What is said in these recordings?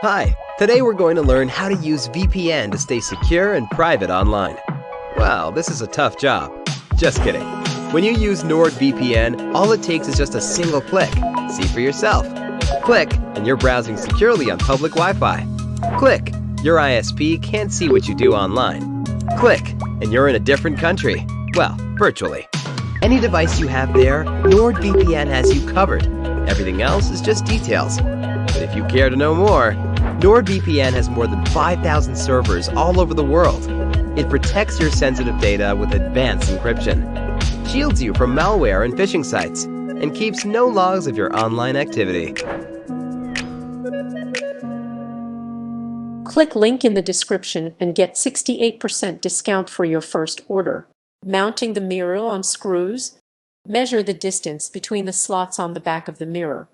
Hi, today we're going to learn how to use VPN to stay secure and private online. Well, this is a tough job. Just kidding. When you use NordVPN, all it takes is just a single click. See for yourself. Click, and you're browsing securely on public Wi-Fi. Click, your ISP can't see what you do online. Click, and you're in a different country. Well, virtually. Any device you have there, NordVPN has you covered. Everything else is just details. But if you care to know more, NordVPN has more than 5,000 servers all over the world. It protects your sensitive data with advanced encryption, shields you from malware and phishing sites, and keeps no logs of your online activity. Click link in the description and get 68% discount for your first order. Mounting the mirror on screws. Measure the distance between the slots on the back of the mirror.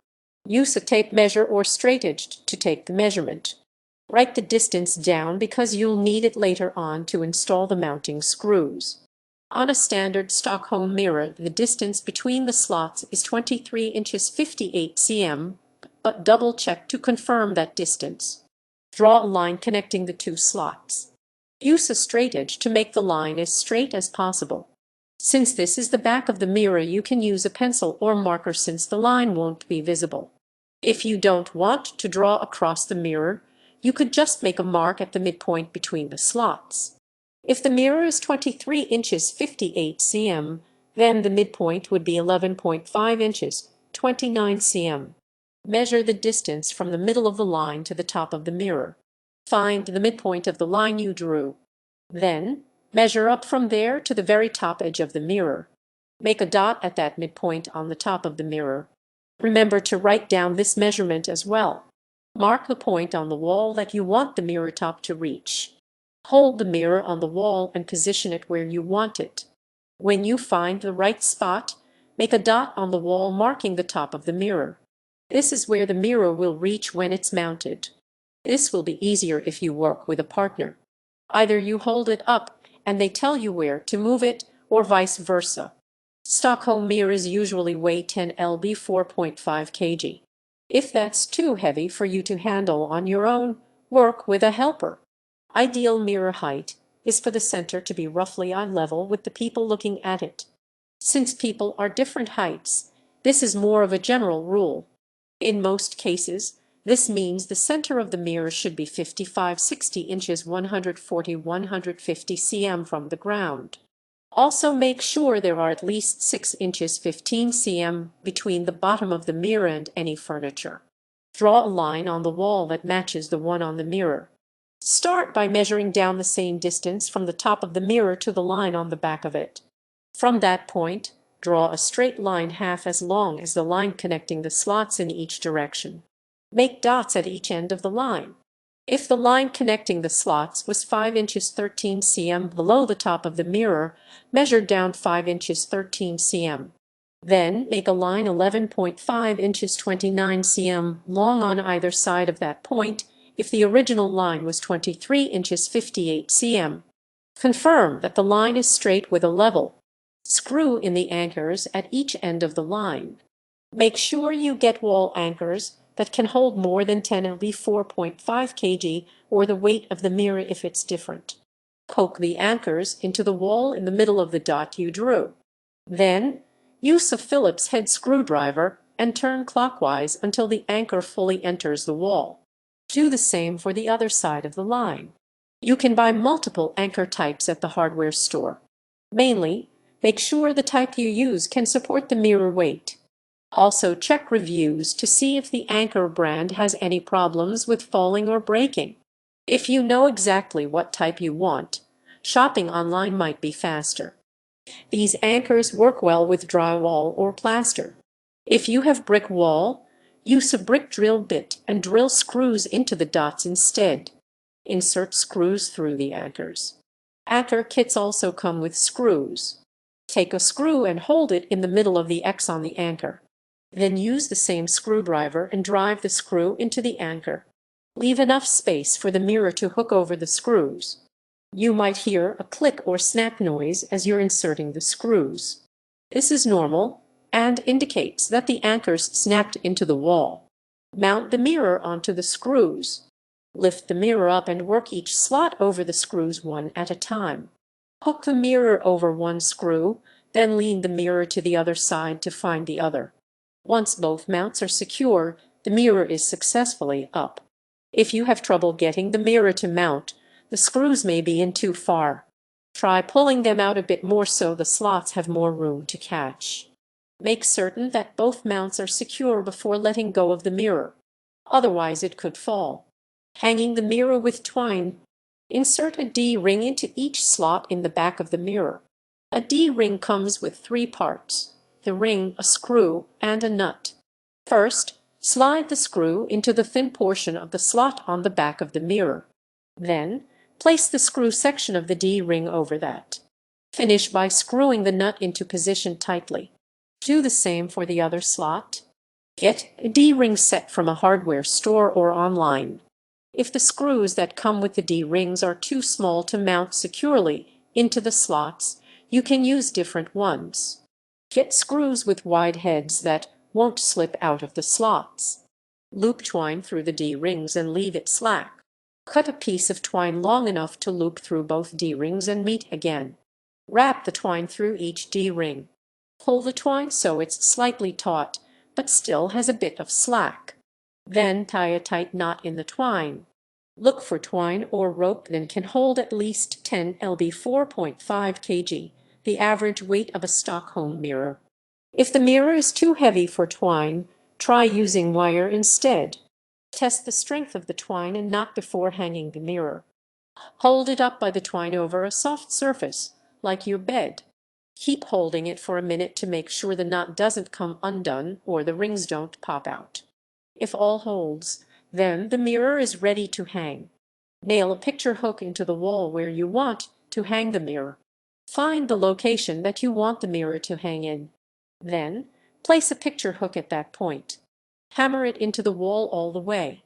Use a tape measure or straightedge to take the measurement. Write the distance down because you'll need it later on to install the mounting screws. On a standard Stockholm mirror, the distance between the slots is 23 inches 58 cm, but double check to confirm that distance. Draw a line connecting the two slots. Use a straightedge to make the line as straight as possible. Since this is the back of the mirror, you can use a pencil or marker since the line won't be visible. If you don't want to draw across the mirror, you could just make a mark at the midpoint between the slots. If the mirror is 23 inches 58 cm, then the midpoint would be 11.5 inches 29 cm. Measure the distance from the middle of the line to the top of the mirror. Find the midpoint of the line you drew. Then, measure up from there to the very top edge of the mirror. Make a dot at that midpoint on the top of the mirror. Remember to write down this measurement as well. Mark the point on the wall that you want the mirror top to reach. Hold the mirror on the wall and position it where you want it. When you find the right spot, make a dot on the wall marking the top of the mirror. This is where the mirror will reach when it's mounted. This will be easier if you work with a partner. Either you hold it up and they tell you where to move it, or vice versa. Stockholm mirrors usually weigh 10 lb 4.5 kg. If that's too heavy for you to handle on your own, work with a helper. Ideal mirror height is for the center to be roughly eye level with the people looking at it. Since people are different heights, this is more of a general rule. In most cases, this means the center of the mirror should be 55-60 inches 140-150 cm from the ground. Also make sure there are at least 6 inches 15 cm between the bottom of the mirror and any furniture. Draw a line on the wall that matches the one on the mirror. Start by measuring down the same distance from the top of the mirror to the line on the back of it. From that point, draw a straight line half as long as the line connecting the slots in each direction. Make dots at each end of the line. If the line connecting the slots was 5 inches 13 cm below the top of the mirror, measure down 5 inches 13 cm. Then make a line 11.5 inches 29 cm long on either side of that point if the original line was 23 inches 58 cm. Confirm that the line is straight with a level. Screw in the anchors at each end of the line. Make sure you get wall anchors that can hold more than 10 lb 4.5 kg or the weight of the mirror if it's different. Poke the anchors into the wall in the middle of the dot you drew. Then, use a Phillips head screwdriver and turn clockwise until the anchor fully enters the wall. Do the same for the other side of the line. You can buy multiple anchor types at the hardware store. Mainly, make sure the type you use can support the mirror weight. Also check reviews to see if the anchor brand has any problems with falling or breaking. If you know exactly what type you want, shopping online might be faster. These anchors work well with drywall or plaster. If you have brick wall, use a brick drill bit and drill screws into the dots instead. Insert screws through the anchors. Anchor kits also come with screws. Take a screw and hold it in the middle of the X on the anchor. Then use the same screwdriver and drive the screw into the anchor. Leave enough space for the mirror to hook over the screws. You might hear a click or snap noise as you're inserting the screws. This is normal and indicates that the anchors snapped into the wall. Mount the mirror onto the screws. Lift the mirror up and work each slot over the screws one at a time. Hook the mirror over one screw, then lean the mirror to the other side to find the other. Once both mounts are secure, the mirror is successfully up. If you have trouble getting the mirror to mount, the screws may be in too far. Try pulling them out a bit more so the slots have more room to catch. Make certain that both mounts are secure before letting go of the mirror. Otherwise it could fall. Hanging the mirror with twine. Insert a D-ring into each slot in the back of the mirror. A D-ring comes with 3 parts: the ring, a screw, and a nut. First, slide the screw into the thin portion of the slot on the back of the mirror. Then, place the screw section of the D-ring over that. Finish by screwing the nut into position tightly. Do the same for the other slot. Get a D-ring set from a hardware store or online. If the screws that come with the D-rings are too small to mount securely into the slots, you can use different ones. Get screws with wide heads that won't slip out of the slots. Loop twine through the D-rings and leave it slack. Cut a piece of twine long enough to loop through both D-rings and meet again. Wrap the twine through each D-ring. Pull the twine so it's slightly taut, but still has a bit of slack. Then tie a tight knot in the twine. Look for twine or rope that can hold at least 10 lb 4.5 kg, the average weight of a Stockholm mirror. If the mirror is too heavy for twine, try using wire instead. Test the strength of the twine and knot before hanging the mirror. Hold it up by the twine over a soft surface, like your bed. Keep holding it for a minute to make sure the knot doesn't come undone or the rings don't pop out. If all holds, then the mirror is ready to hang. Nail a picture hook into the wall where you want to hang the mirror. Find the location that you want the mirror to hang in. Then, place a picture hook at that point. Hammer it into the wall all the way.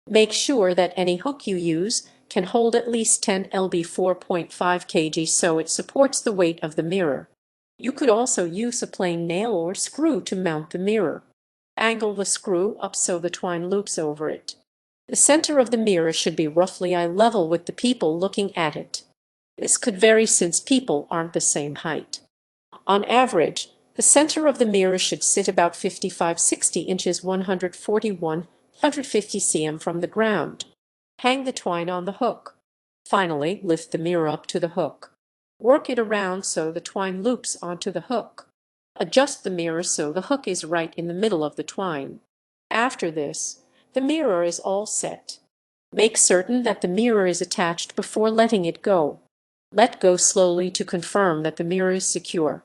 Make sure that any hook you use can hold at least 10 lb 4.5 kg so it supports the weight of the mirror. You could also use a plain nail or screw to mount the mirror. Angle the screw up so the twine loops over it. The center of the mirror should be roughly eye level with the people looking at it. This could vary since people aren't the same height. On average, the center of the mirror should sit about 55-60 inches 150 cm from the ground. Hang the twine on the hook. Finally, lift the mirror up to the hook. Work it around so the twine loops onto the hook. Adjust the mirror so the hook is right in the middle of the twine. After this, the mirror is all set. Make certain that the mirror is attached before letting it go. Let go slowly to confirm that the mirror is secure.